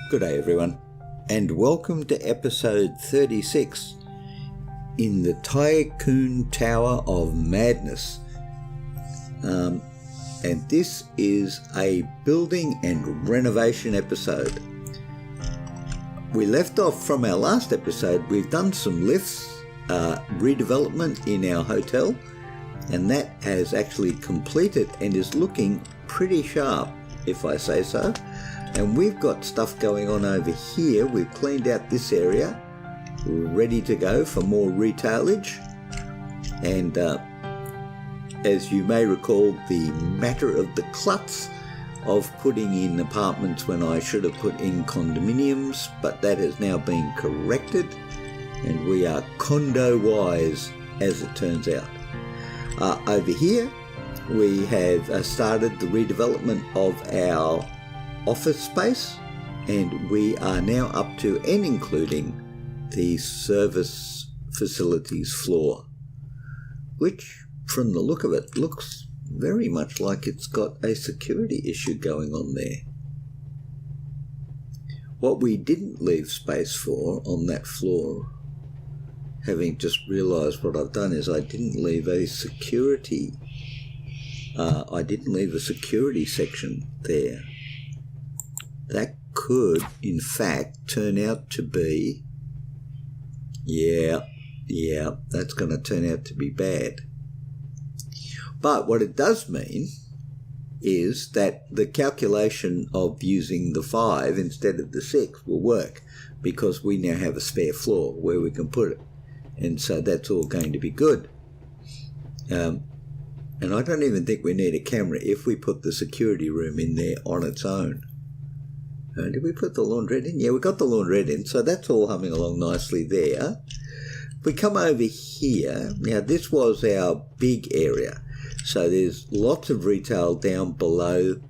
Good day everyone, and welcome to episode 36 in the Tycoon Tower of Madness. And this is a building and renovation episode. We left off from our last episode. We've done some lifts, redevelopment in our hotel, and that has actually completed and is looking pretty sharp, if I say so. And we've got stuff going on over here. We've cleaned out this area. We're ready to go for more retailage. And as you may recall, the matter of the klutz of putting in apartments when I should have put in condominiums, but that has now been corrected. And we are condo-wise, as it turns out. Over here, we have started the redevelopment of our office space, and we are now up to and including the service facilities floor, which from the look of it looks very much like it's got a security issue going on there. What we didn't leave space for on that floor, having just realised what I've done, is I didn't leave a security section there. That could, in fact, turn out to be, that's going to turn out to be bad. But what it does mean is that the calculation of using the 5 instead of the 6 will work, because we now have a spare floor where we can put it. And so that's all going to be good. And I don't even think we need a camera if we put the security room in there on its own. Did we put the laundrette in? Yeah, we got the laundrette in, so that's all humming along nicely there. We come over here. Now, this was our big area. So there's lots of retail down below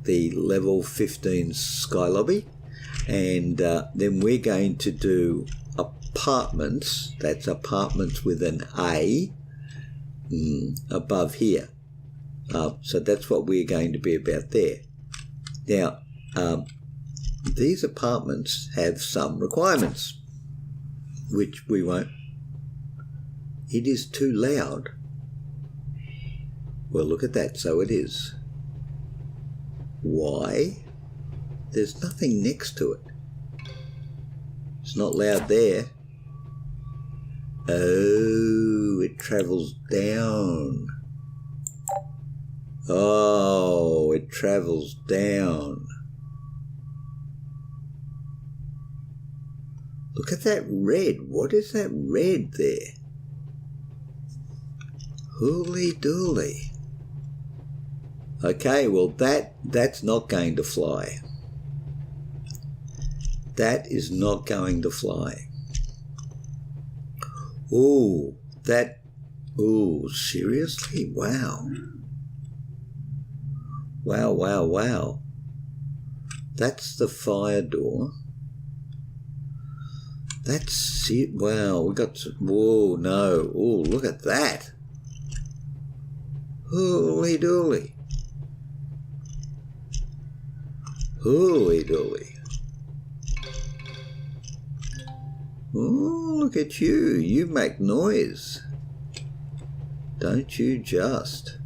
the level 15 sky lobby. And then we're going to do apartments. That's apartments with an A above here. So that's what we're going to be about there. Now, these apartments have some requirements, which we won't. It is too loud. Well, look at that. So it is. Why? There's nothing next to it. It's not loud there. Oh, it travels down. Oh, it travels down. Look at that red. What is that red there? Hooly dooly. Okay, well that's not going to fly. That is not going to fly. Ooh, seriously? Wow. Wow. That's the fire door. That's it. Wow, we got some, whoa, no. Oh, look at that. Holy dooly. Holy dooly. Oh, look at you. You make noise. Don't you just?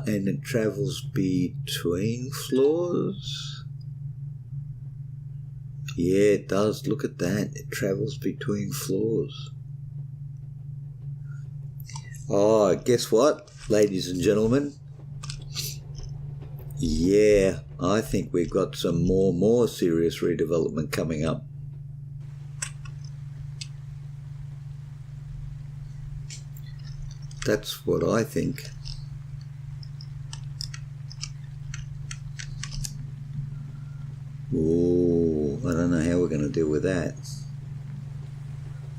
And it travels between floors. Yeah, it does. Look at that. It travels between floors. Oh, guess what, ladies and gentlemen? Yeah, I think we've got some more serious redevelopment coming up. That's what I think. Oh, I don't know how we're going to deal with that.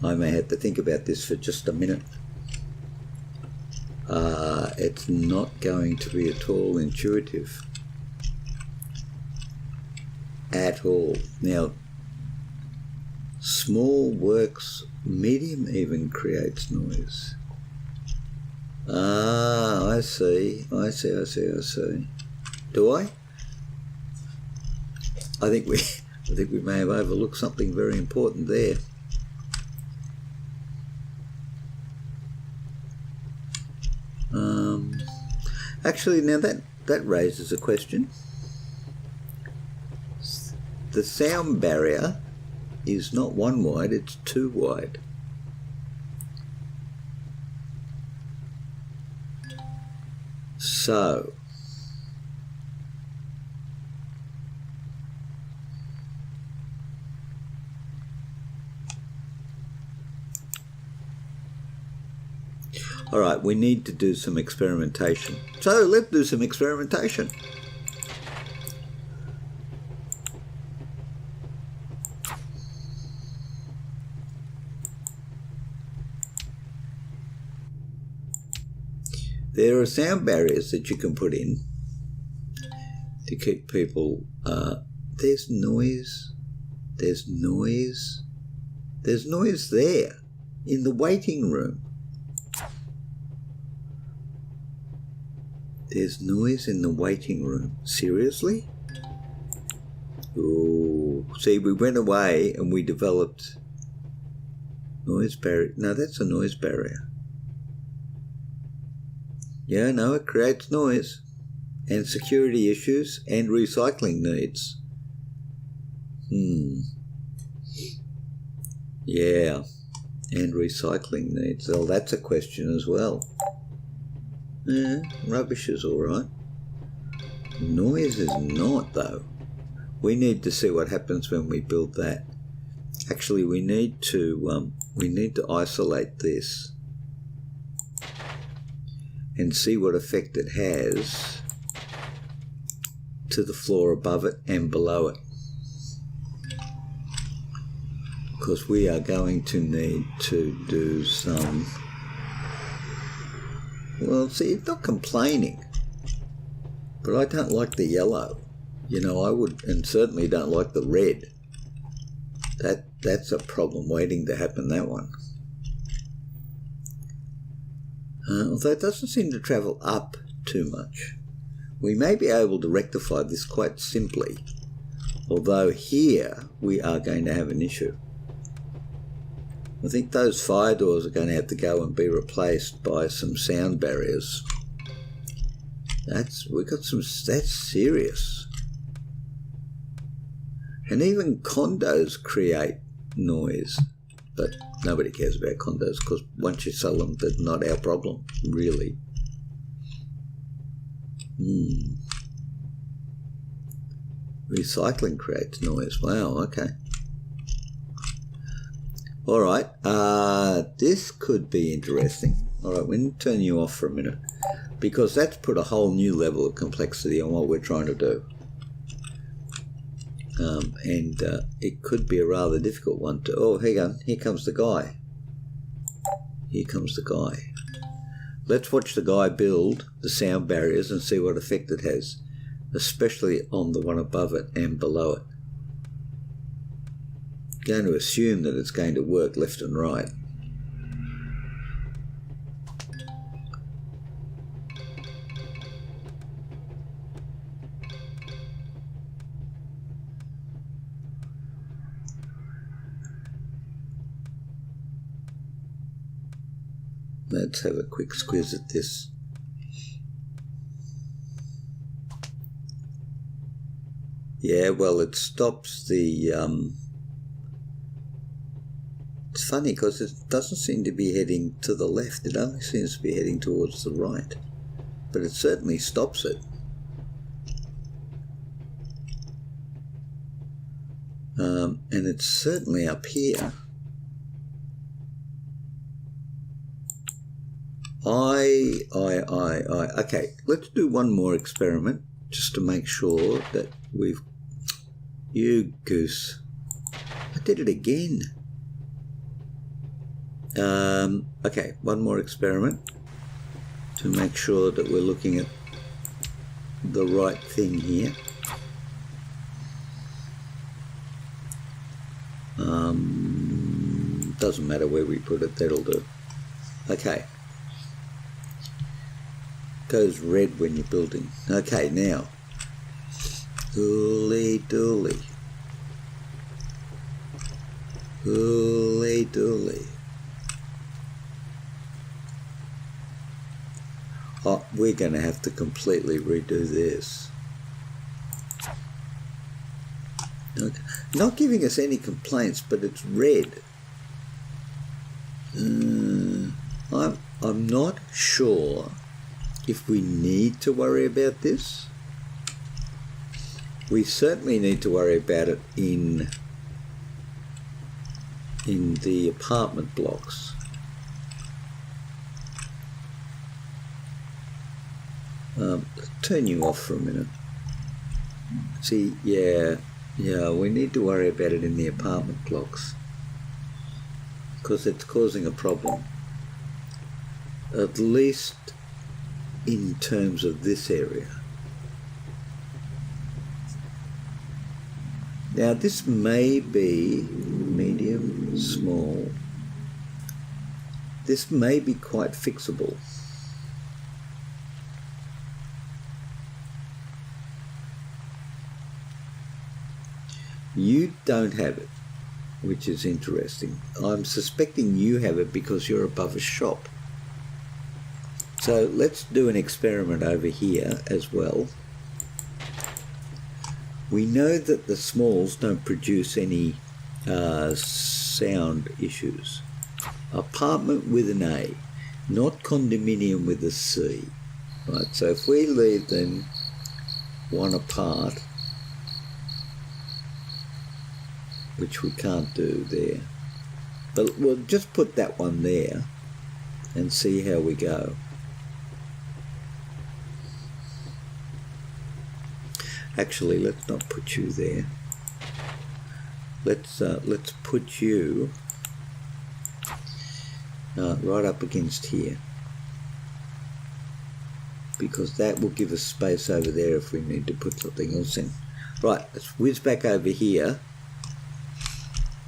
I may have to think about this for just a minute. It's not going to be at all intuitive. At all. Now, small works, medium even creates noise. Ah, I see. Do I? I think we may have overlooked something very important there. Actually, now that raises a question. The sound barrier is not 1 wide, it's 2 wide. So, all right, we need to do some experimentation. So let's do some experimentation. There are sound barriers that you can put in to keep people. There's noise there in the waiting room. There's noise in the waiting room. Seriously? Ooh. See, we went away and we developed noise barrier. No, that's a noise barrier. Yeah, no, it creates noise and security issues and recycling needs. Yeah, and recycling needs. Well, that's a question as well. Yeah, rubbish is all right. Noise is not, though. We need to see what happens when we build that. Actually, we need to isolate this and see what effect it has to the floor above it and below it. Because we are going to need to do some... Well, see, it's not complaining, but I don't like the yellow. You know, I would, and certainly don't like the red. That's a problem waiting to happen, that one. Although it doesn't seem to travel up too much. We may be able to rectify this quite simply, although here we are going to have an issue. I think those fire doors are going to have to go and be replaced by some sound barriers. That's serious. And even condos create noise, but nobody cares about condos because once you sell them, they're not our problem, really. Recycling creates noise. Wow, okay. All right, this could be interesting. All right, we need to turn you off for a minute because that's put a whole new level of complexity on what we're trying to do. And it could be a rather difficult one to... Oh, hang on, here comes the guy. Let's watch the guy build the sound barriers and see what effect it has, especially on the one above it and below it. Going to assume that it's going to work left and right. Let's have a quick squiz at this. Yeah, well, it stops the... It's funny because it doesn't seem to be heading to the left. It only seems to be heading towards the right. But it certainly stops it. And it's certainly up here. Okay, let's do one more experiment just to make sure that we've... You goose. I did it again. Okay, one more experiment to make sure that we're looking at the right thing here. Doesn't matter where we put it, that'll do. Okay. goes red when you're building. Okay, now. Hooly dooly. Hooly dooly. Oh, we're going to have to completely redo this. Okay. Not giving us any complaints, but it's red. I'm not sure if we need to worry about this. We certainly need to worry about it in the apartment blocks. Turn you off for a minute. See, yeah, we need to worry about it in the apartment blocks because it's causing a problem, at least in terms of this area. Now this may be medium, small. This may be quite fixable. You don't have it, which is interesting. I'm suspecting you have it because you're above a shop. So let's do an experiment over here as well. We know that the smalls don't produce any sound issues. Apartment with an A, not condominium with a C. Right, so if we leave them one apart, which we can't do there, but we'll just put that one there and see how we go. Actually, let's not put you there. Let's put you right up against here, because that will give us space over there if we need to put something else in. Right, let's whiz back over here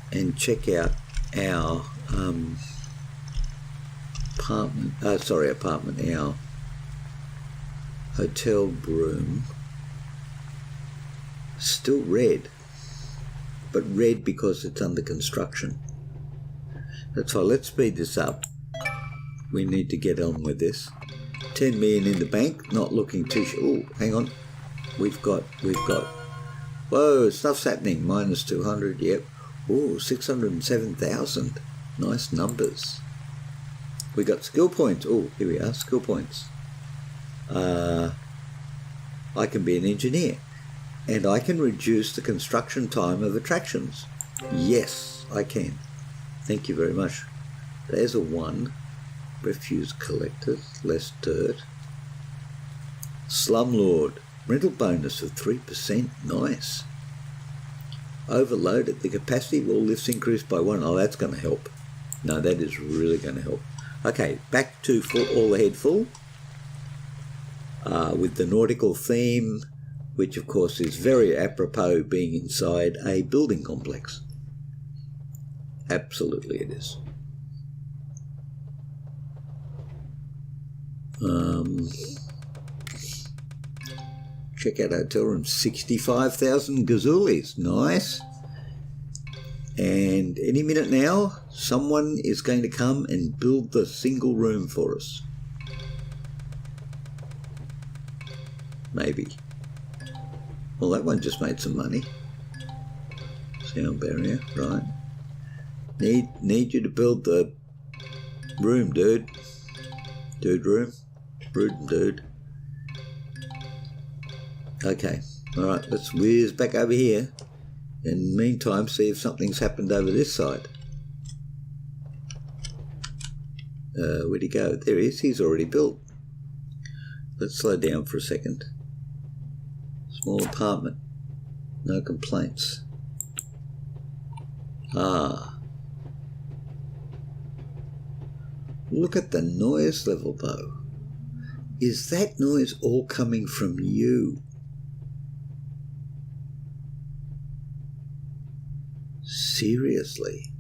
and check out our our hotel room. Still red, but red because it's under construction. That's why let's speed this up. We need to get on with this. 10 million in the bank, not looking too sure. Oh, hang on. We've got, whoa, stuff's happening. Minus 200, yep. Oh, 607,000. Nice numbers. We got skill points. Oh, here we are, skill points. I can be an engineer. And I can reduce the construction time of attractions. Yes, I can. Thank you very much. There's a 1. Refuse collectors, less dirt. Slumlord, rental bonus of 3%. Nice. Overloaded, the capacity of all lifts increased by 1. Oh, that's going to help. No, that is really going to help. Okay, back to all ahead full. With the nautical theme, which of course is very apropos being inside a building complex. Absolutely it is. Check out hotel room, 65,000 gazoolies, nice. And any minute now, someone is going to come and build the single room for us. Maybe. Well, that one just made some money. Sound barrier, right. Need you to build the room, dude. Dude room. Rude dude. Okay, alright, let's whiz back over here. In the meantime, see if something's happened over this side. Where'd he go? There he is, he's already built. Let's slow down for a second. Small apartment, no complaints. Look at the noise level though. Is that noise all coming from you? Seriously?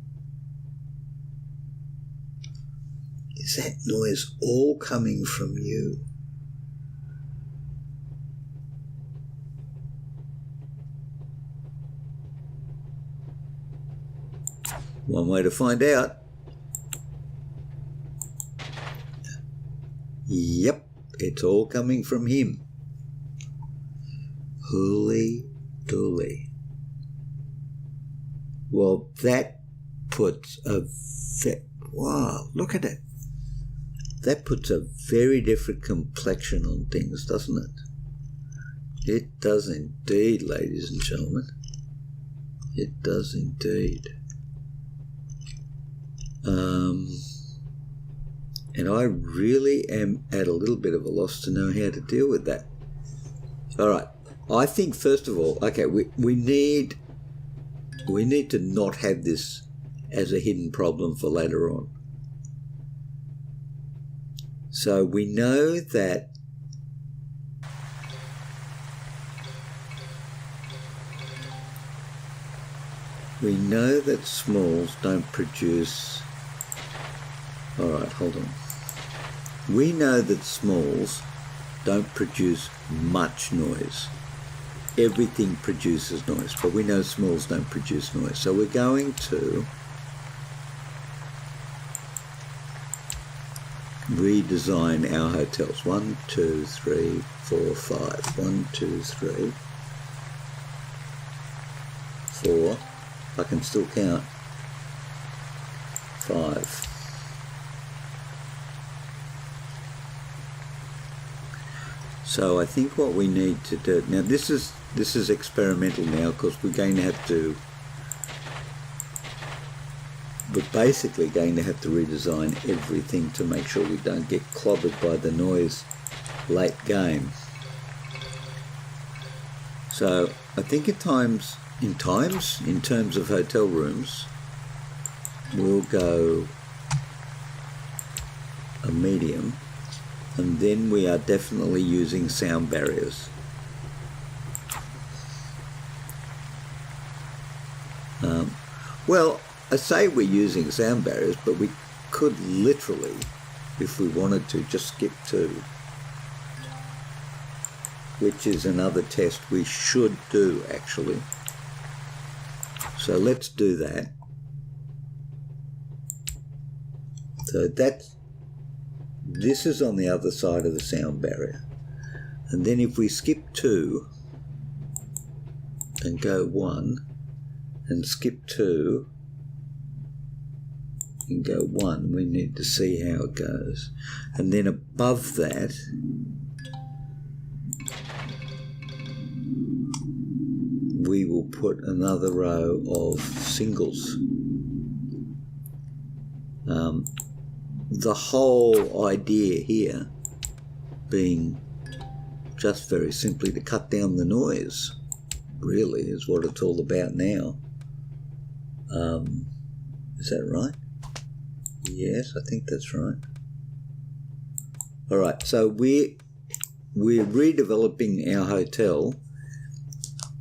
Is that noise all coming from you? One way to find out. Yep, it's all coming from him. Holy dooly. Well, that puts a... wow, look at it. That puts a very different complexion on things, doesn't it? It does indeed, ladies and gentlemen. It does indeed. And I really am at a little bit of a loss to know how to deal with that. All right. I think, first of all, okay, we need to not have this as a hidden problem for later on. So we know that smalls don't produce... All right, hold on. We know that smalls don't produce much noise. Everything produces noise, but we know smalls don't produce noise. So we're going to redesign our hotels. 1, 2, 3, 4, 5. 1, 2, 3, 4. I can still count. 5. So I think what we need to do now, this is experimental now, because we're basically going to have to redesign everything to make sure we don't get clobbered by the noise late game. So I think in terms of hotel rooms, we'll go a medium. And then we are definitely using sound barriers. Well, I say we're using sound barriers, but we could literally, if we wanted to, just skip 2, which is another test we should do, actually. So let's do that. So this is on the other side of the sound barrier. And then if we skip 2 and go 1 and skip 2 and go 1, we need to see how it goes. And then above that, we will put another row of singles. The whole idea here being just very simply to cut down the noise, really, is what it's all about now. Is that right? Yes, I think that's right. All right, so we're redeveloping our hotel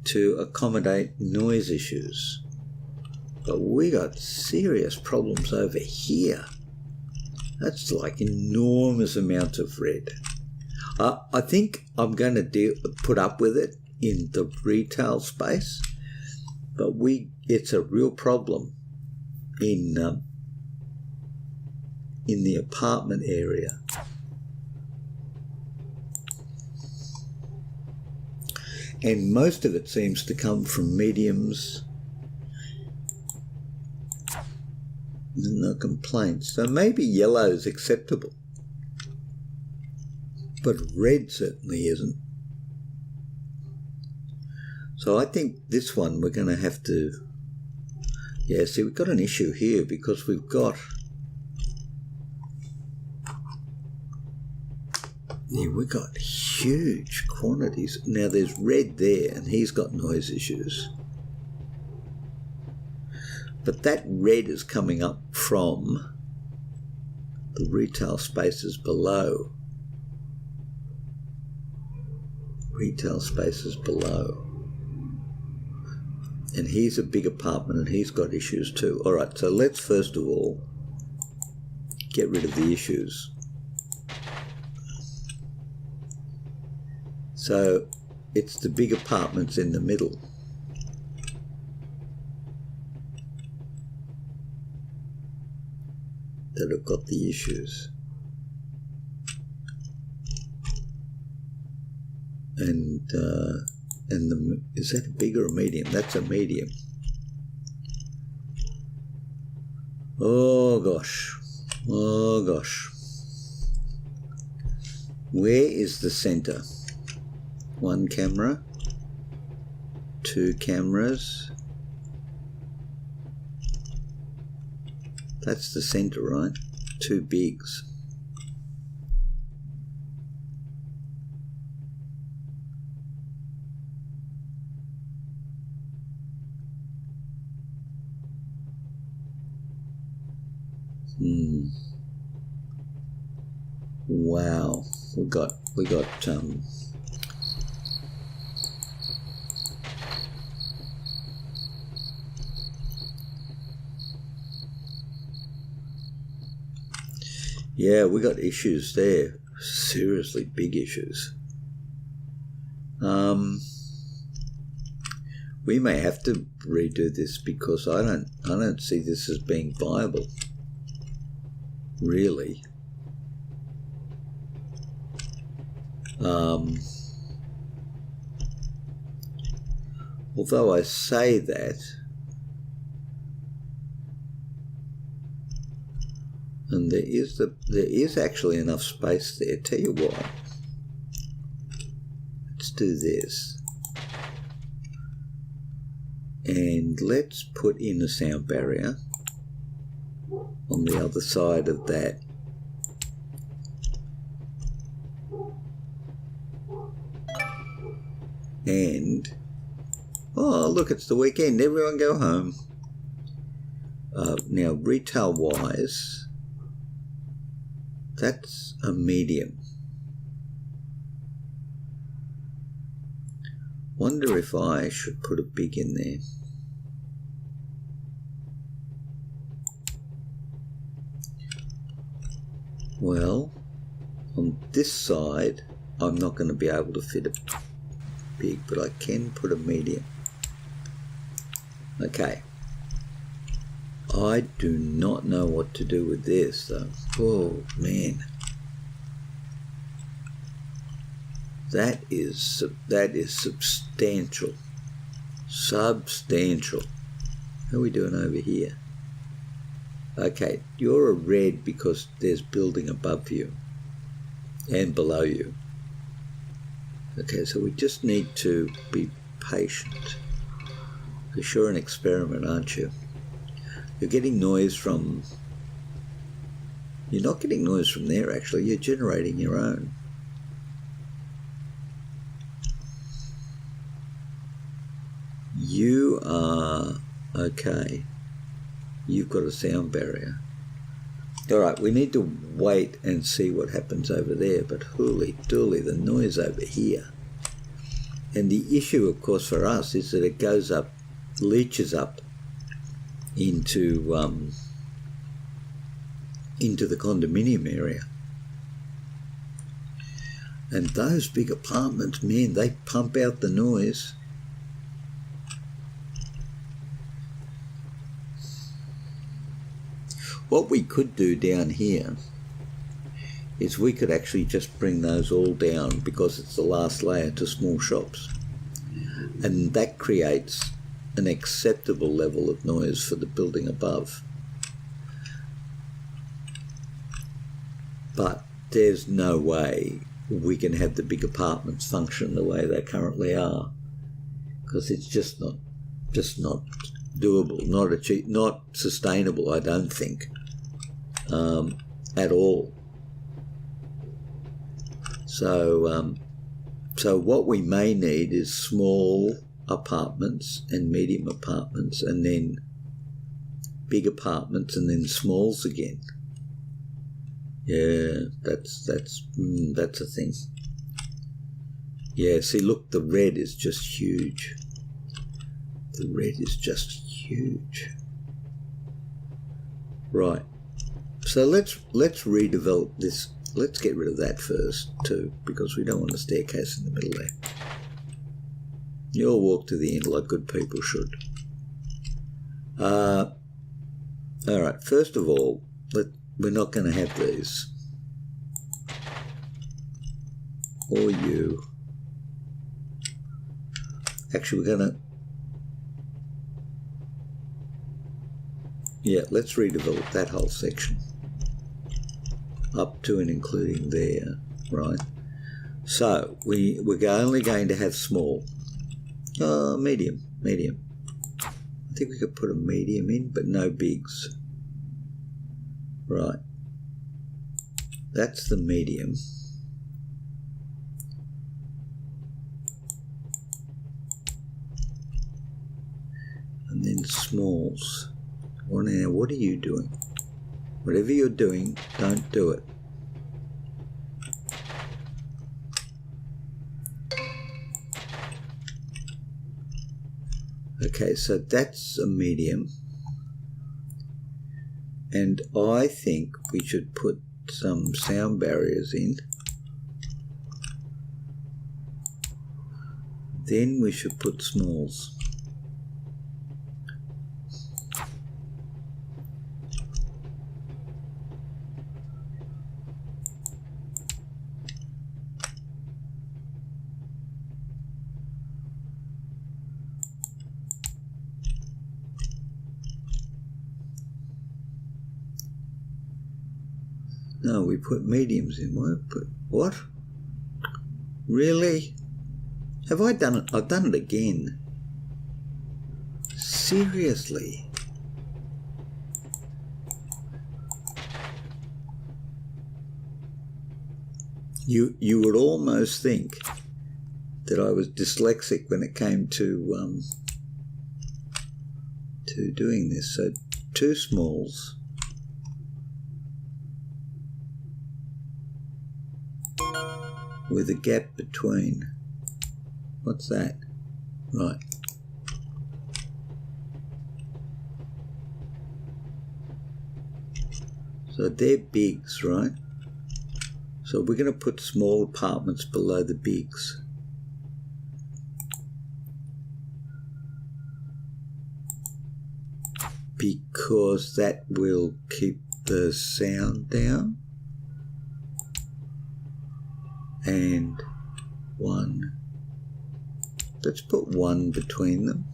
to accommodate noise issues. But we got serious problems over here. That's like enormous amounts of red. I think I'm going to put up with it in the retail space, but it's a real problem in the apartment area. And most of it seems to come from mediums. No complaints. So maybe yellow is acceptable, but red certainly isn't. So I think this one we're going to have to... Yeah, see, we've got an issue here because we've got... Yeah, we've got huge quantities. Now there's red there and he's got noise issues. But that red is coming up from the retail spaces below. Retail spaces below. And he's a big apartment and he's got issues too. All right, so let's first of all get rid of the issues. So it's the big apartments in the middle. that have got the issues. And is that a big or a medium? That's a medium. Oh gosh. Oh gosh. Where is the center? One camera, two cameras. That's the center, right? Two bigs. Wow, we got yeah, we got issues there. Seriously big issues. We may have to redo this because I don't see this as being viable. Really. Although I say that, and there is actually enough space there. Tell you what, let's do this, and let's put in a sound barrier on the other side of that. And, oh look, it's the weekend, everyone go home. Now retail wise, that's a medium. Wonder if I should put a big in there. Well, on this side, I'm not going to be able to fit a big, but I can put a medium. Okay. I do not know what to do with this though. Oh man. That is substantial. Substantial. How are we doing over here? Okay, you're a red because there's building above you and below you. Okay, so we just need to be patient. Because you're an experiment, aren't you? You're getting noise from... You're not getting noise from there, actually. You're generating your own. You are... Okay. You've got a sound barrier. All right, we need to wait and see what happens over there, but holy dooly, the noise over here. And the issue, of course, for us is that it goes up, leaches up into the condominium area. And those big apartments, man, they pump out the noise. What we could do down here is we could actually just bring those all down because it's the last layer to small shops. And that creates an acceptable level of noise for the building above. But there's no way we can have the big apartments function the way they currently are, because it's just not doable, not sustainable, I don't think, at all. So what we may need is small apartments and medium apartments, and then big apartments, and then smalls again. Yeah, that's a thing. Yeah, see, look, the red is just huge. The red is just huge. Right. So let's redevelop this. Let's get rid of that first too, because we don't want a staircase in the middle there. You'll walk to the end like good people should. All right. First of all, we're not going to have these. Or you. Actually, we're going to... Yeah, let's redevelop that whole section. Up to and including there, right? So, we're only going to have small. Medium. I think we could put a medium in, but no bigs. Right. That's the medium. And then smalls. Well, now, what are you doing? Whatever you're doing, don't do it. Okay, so that's a medium. And I think we should put some sound barriers in. Then we should put smalls. No, we put mediums in. Why put what? Really? Have I done it? I've done it again. Seriously? You would almost think that I was dyslexic when it came to doing this. So 2 smalls. With a gap between. What's that? Right. So they're bigs, right? So we're going to put small apartments below the bigs. Because that will keep the sound down. And 1. Let's put 1 between them.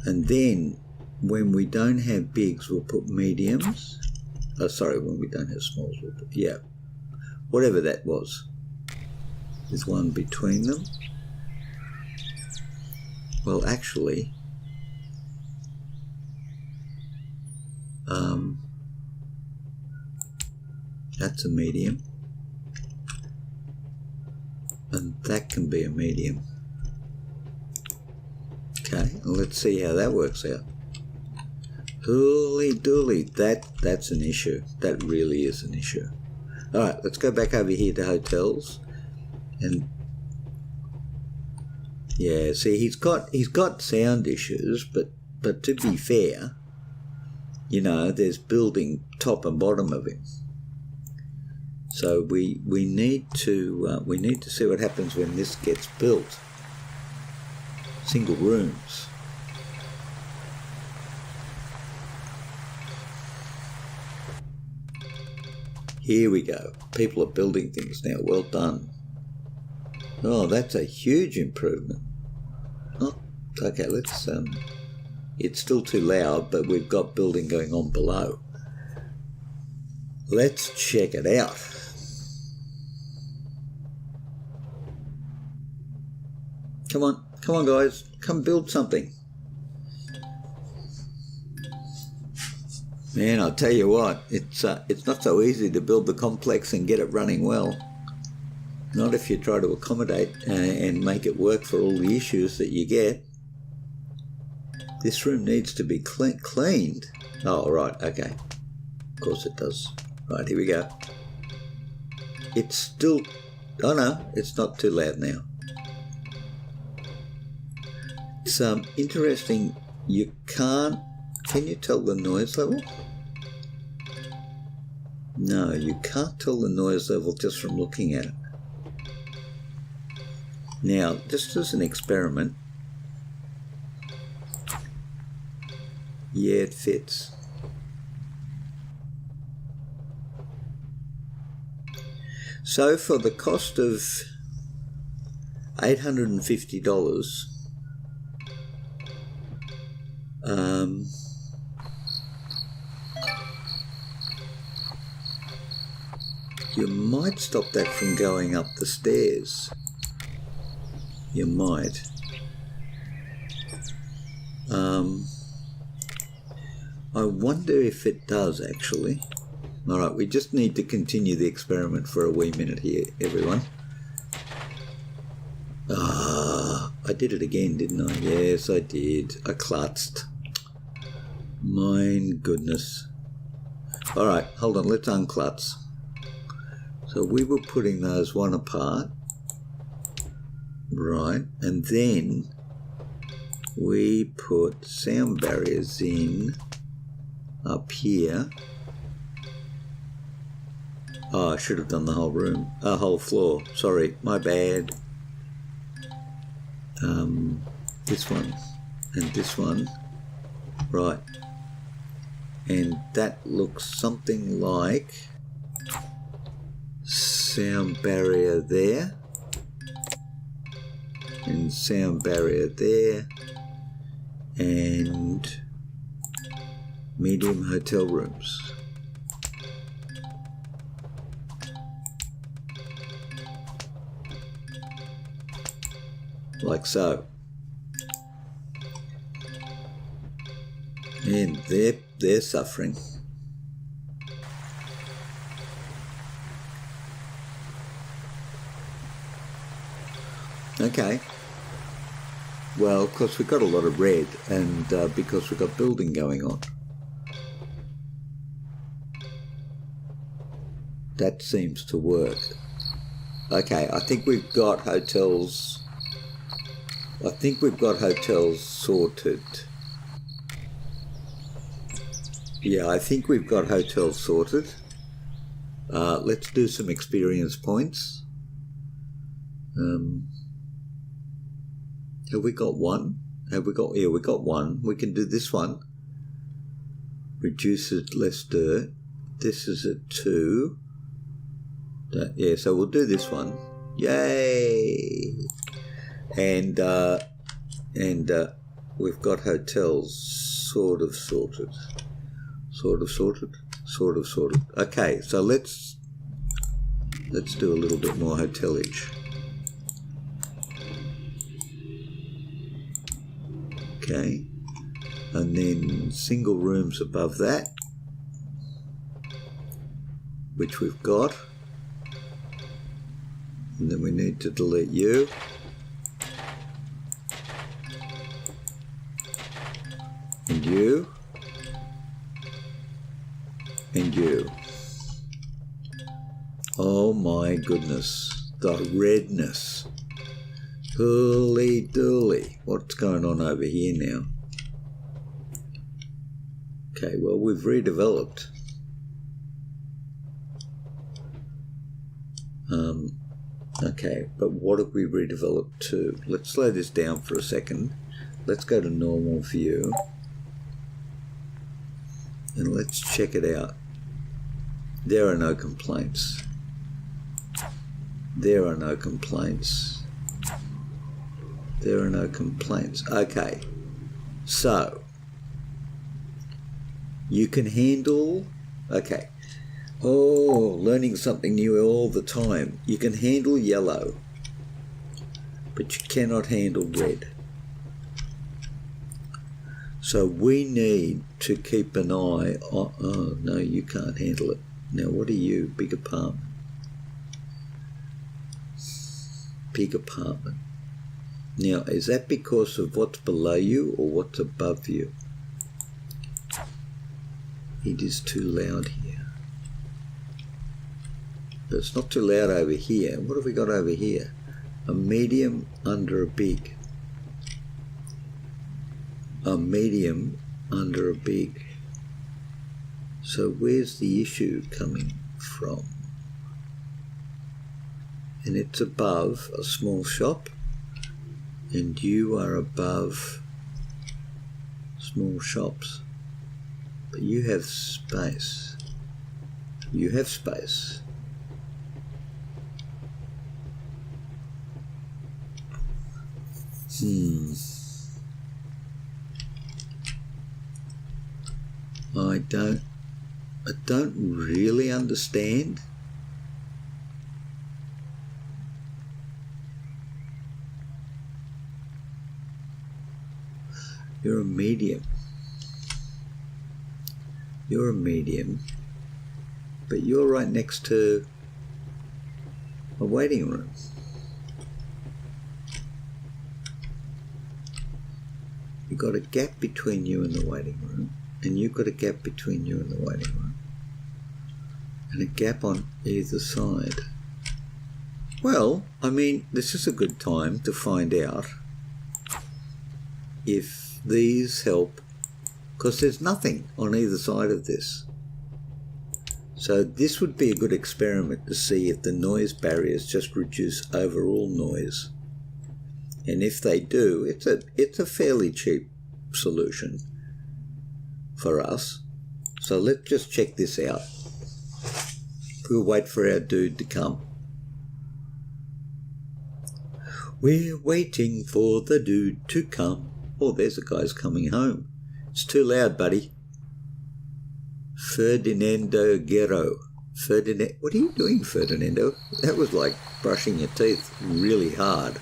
And then when we don't have bigs, we'll put mediums. Oh, sorry, when we don't have smalls, we'll put, yeah, whatever that was. There's 1 between them. Well, actually, that's a medium. And that can be a medium. Okay, well, let's see how that works out. Holy dooly, that's an issue. That really is an issue. All right, let's go back over here to hotels. And yeah, see, he's got sound issues, but to be fair, you know, there's building top and bottom of him. So we need to see what happens when this gets built. Single rooms. Here we go. People are building things now. Well done. Oh, that's a huge improvement. Oh, okay, let's it's still too loud, but we've got building going on below. Let's check it out. Come on guys, come build something. Man, I'll tell you what, it's not so easy to build the complex and get it running well. Not if you try to accommodate and make it work for all the issues that you get. This room needs to be cleaned. Oh, right, okay. Of course it does. Right, here we go. It's still... Oh no, it's not too loud now. It's interesting, you can't... Can you tell the noise level? No, you can't tell the noise level just from looking at it. Now, just as an experiment, yeah, it fits. So for the cost of $850, you might stop that from going up the stairs. You might. I wonder if it does, actually. All right, we just need to continue the experiment for a wee minute here, everyone. I did it again, didn't I? Yes, I did. I clutched. Mine goodness. All right, hold on, let's unclutch. So we were putting those one apart. Right, and then we put sound barriers in up here. Oh, I should have done the whole room, whole floor. Sorry, my bad. This one and this one. Right. And that looks something like sound barrier there. And sound barrier there. And medium hotel rooms. Like so. And they're suffering. Okay. Well, because we've got a lot of red, and because we've got building going on. That seems to work. Okay, I think we've got hotels. I think we've got hotels sorted. Yeah, I think we've got hotels sorted. Let's do some experience points. Have we got one? Have we got? Yeah, we got one. We can do this one. Reduces less dirt. This is a 2. Yeah, so we'll do this one. Yay! And we've got hotels sort of sorted. Sort of sorted. Sort of sorted. Okay, so let's do a little bit more hotelage. Okay, and then single rooms above that, which we've got, and then we need to delete you, and you, and you. Oh my goodness, the redness. Holy dooly. What's going on over here now? Okay, well, we've redeveloped. Okay, but what have we redeveloped to? Let's slow this down for a second. Let's go to normal view. And let's check it out. There are no complaints. There are no complaints. There are no complaints. Okay, so you can handle, okay, oh, learning something new all the time. You can handle yellow, but you cannot handle red. So we need to keep an eye on, oh no, you can't handle it. Now what are you? Big apartment. Big apartment. Now, is that because of what's below you or what's above you? It is too loud here. But it's not too loud over here. What have we got over here? A medium under a big. A medium under a big. So where's the issue coming from? And it's above a small shop. And you are above small shops. But you have space. You have space. I don't really understand. You're a medium. You're a medium, but you're right next to a waiting room. You've got a gap between you and the waiting room, and you've got a gap between you and the waiting room, and a gap on either side. Well, I mean, this is a good time to find out if these help, because there's nothing on either side of this. So this would be a good experiment to see if the noise barriers just reduce overall noise. And if they do, it's a fairly cheap solution for us. So let's just check this out. We'll wait for our dude to come. We're waiting for the dude to come. Oh, there's a guy's coming home. It's too loud, buddy. Ferdinando Guerrero. Ferdinand, what are you doing, Ferdinando? That was like brushing your teeth really hard.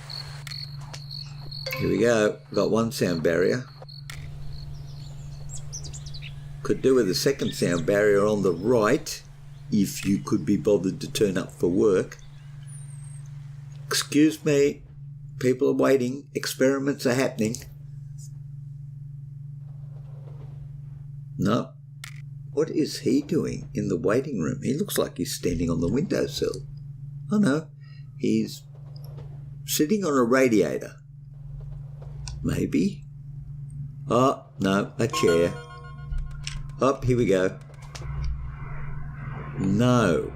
Here we go. Got one sound barrier. Could do with a second sound barrier on the right, if you could be bothered to turn up for work. Excuse me, people are waiting. Experiments are happening. No. What is he doing in the waiting room? He looks like he's standing on the windowsill. Oh no, he's sitting on a radiator. Maybe. Oh, no, a chair. Up, here we go. No.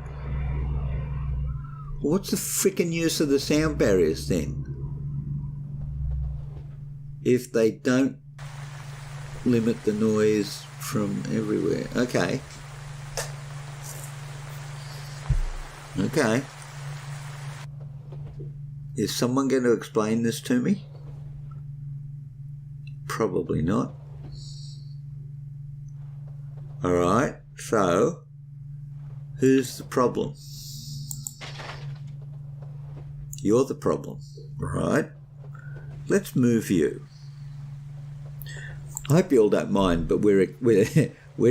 What's the frickin' use of the sound barriers then? If they don't limit the noise from everywhere. Okay. Okay. Is someone going to explain this to me? Probably not. Alright, so who's the problem? You're the problem, right? Let's move you. I hope you all don't mind, but we're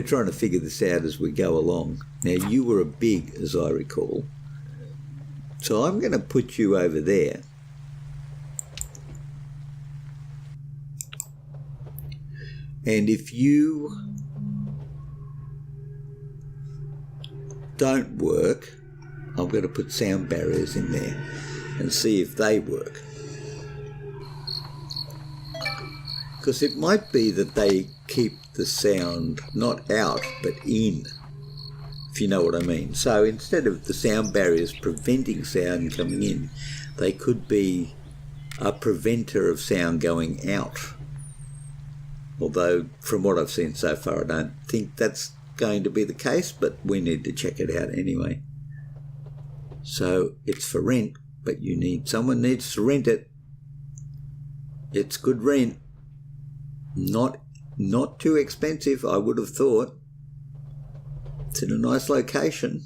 trying to figure this out as we go along. Now, you were a big, as I recall, so I'm going to put you over there. And if you don't work, I'm going to put sound barriers in there and see if they work. Because it might be that they keep the sound not out but in, if you know what I mean. So instead of the sound barriers preventing sound coming in, they could be a preventer of sound going out. Although from what I've seen so far, I don't think that's going to be the case, but we need to check it out anyway. So it's for rent, but someone needs to rent it. It's good rent. Not too expensive, I would have thought. It's in a nice location.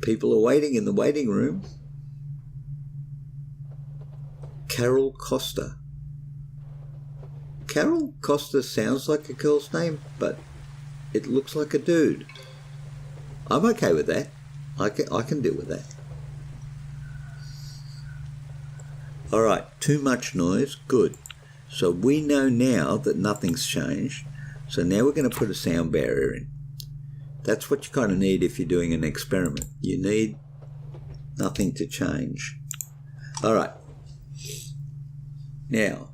People are waiting in the waiting room. Carol Costa. Carol Costa sounds like a girl's name, but it looks like a dude. I'm okay with that. I can deal with that. All right, too much noise, good. So we know now that nothing's changed. So now we're going to put a sound barrier in. That's what you kind of need if you're doing an experiment. You need nothing to change. All right. Now,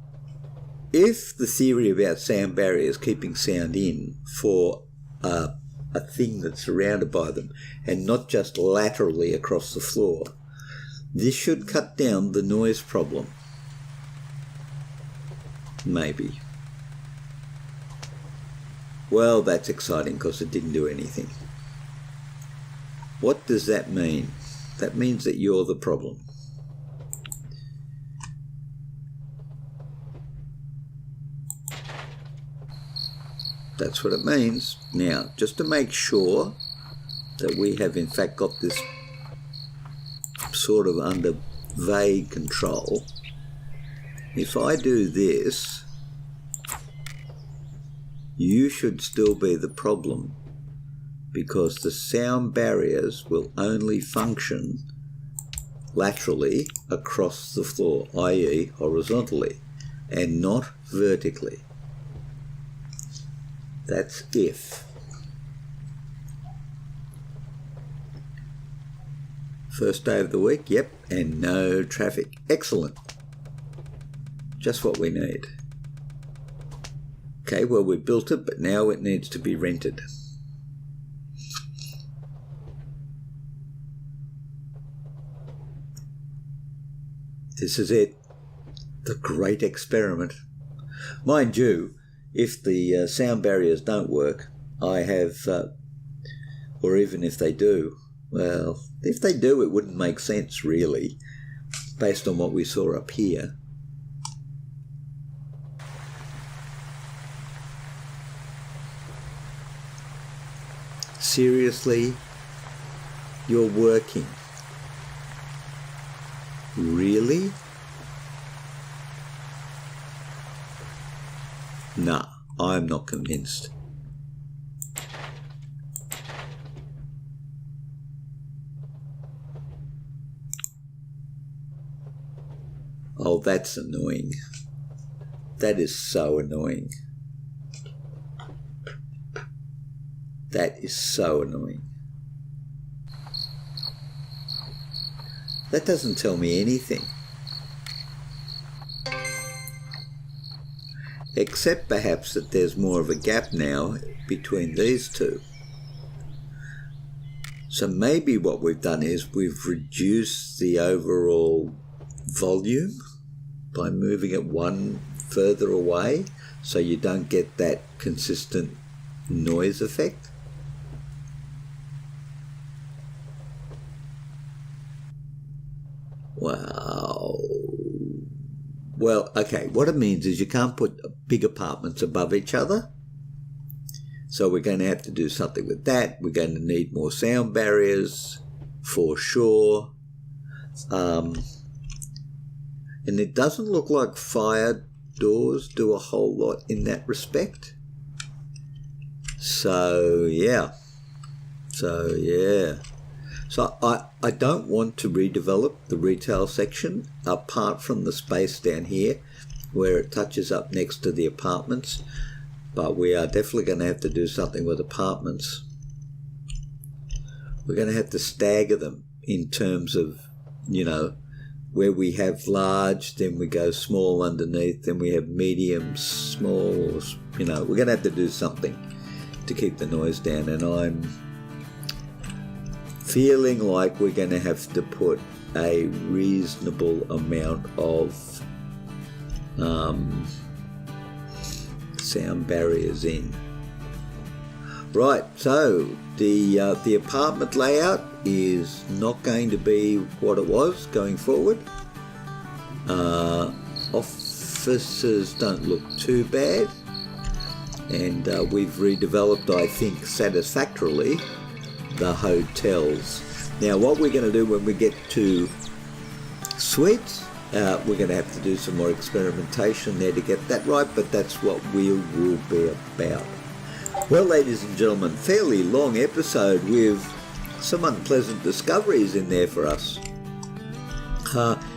if the theory about sound barriers keeping sound in for a thing that's surrounded by them and not just laterally across the floor, this should cut down the noise problem. Maybe. Well, that's exciting because it didn't do anything. What does that mean? That means that you're the problem. That's what it means. Now, just to make sure that we have in fact got this sort of under vague control, if I do this, you should still be the problem, because the sound barriers will only function laterally across the floor, i.e. horizontally, and not vertically. That's if. First day of the week, yep, and no traffic. Excellent. Just what we need. Okay, well, we built it, but now it needs to be rented. This is it. The great experiment. Mind you, if the sound barriers don't work, I have, or even if they do, well, if they do, it wouldn't make sense, really, based on what we saw up here. Seriously? You're working? Really? Nah, I'm not convinced. Oh, that's annoying. That is so annoying. That is so annoying. That doesn't tell me anything. Except perhaps that there's more of a gap now between these two. So maybe what we've done is we've reduced the overall volume by moving it one further away, so you don't get that consistent noise effect. Wow. Well, okay, what it means is you can't put big apartments above each other. So we're going to have to do something with that. We're going to need more sound barriers, for sure. And it doesn't look like fire doors do a whole lot in that respect. So, yeah. So I don't want to redevelop the retail section apart from the space down here where it touches up next to the apartments, but we are definitely going to have to do something with apartments. We're going to have to stagger them in terms of, you know, where we have large, then we go small underneath, then we have medium, small, you know, we're going to have to do something to keep the noise down, and I'm feeling like we're going to have to put a reasonable amount of sound barriers in. Right, so the apartment layout is not going to be what it was going forward. Offices don't look too bad, and we've redeveloped, I think, satisfactorily the hotels. Now what we're going to do when we get to suites, we're going to have to do some more experimentation there to get that right, but that's what we will be about. Well, ladies and gentlemen, fairly long episode with some unpleasant discoveries in there for us.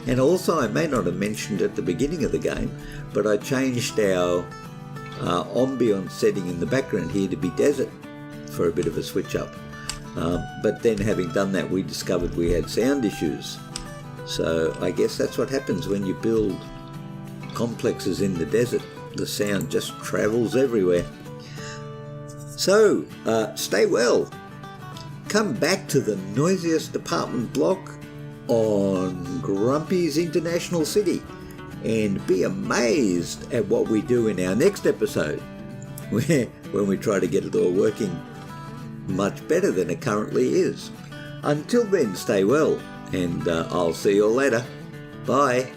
And also, I may not have mentioned at the beginning of the game, but I changed our ambience setting in the background here to be desert for a bit of a switch up. But then having done that, we discovered we had sound issues. So I guess that's what happens when you build complexes in the desert. The sound just travels everywhere. So stay well. Come back to the noisiest apartment block on Grumpy's International City and be amazed at what we do in our next episode, when we try to get it all working much better than it currently is. Until then, stay well, and I'll see you all later. Bye.